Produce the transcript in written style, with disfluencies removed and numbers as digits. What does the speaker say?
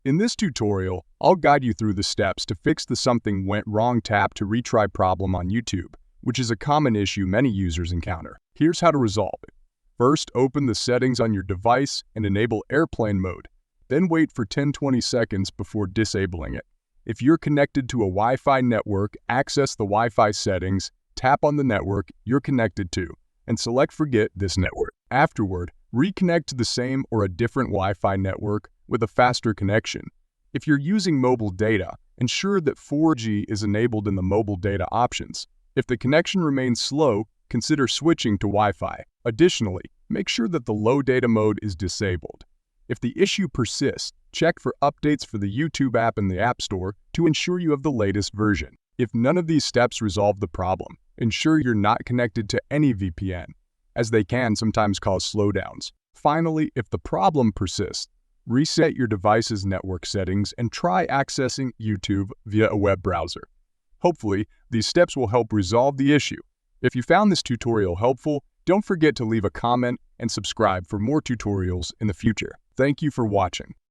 In this tutorial, I'll guide you through the steps to fix the something went wrong tap to retry problem on YouTube, which is a common issue many users encounter. Here's how to resolve it. First, open the settings on your device and enable airplane mode. Then wait for 10-20 seconds before disabling it. If you're connected to a Wi-Fi network, access the Wi-Fi settings, tap on the network you're connected to, and select Forget this network. Afterward, reconnect to the same or a different Wi-Fi network with a faster connection. If you're using mobile data, ensure that 4G is enabled in the mobile data options. If the connection remains slow, consider switching to Wi-Fi. Additionally, make sure that the low data mode is disabled. If the issue persists, check for updates for the YouTube app in the App Store to ensure you have the latest version. If none of these steps resolve the problem, ensure you're not connected to any VPN, as they can sometimes cause slowdowns. Finally, if the problem persists, reset your device's network settings and try accessing YouTube via a web browser. Hopefully, these steps will help resolve the issue. If you found this tutorial helpful, don't forget to leave a comment and subscribe for more tutorials in the future. Thank you for watching.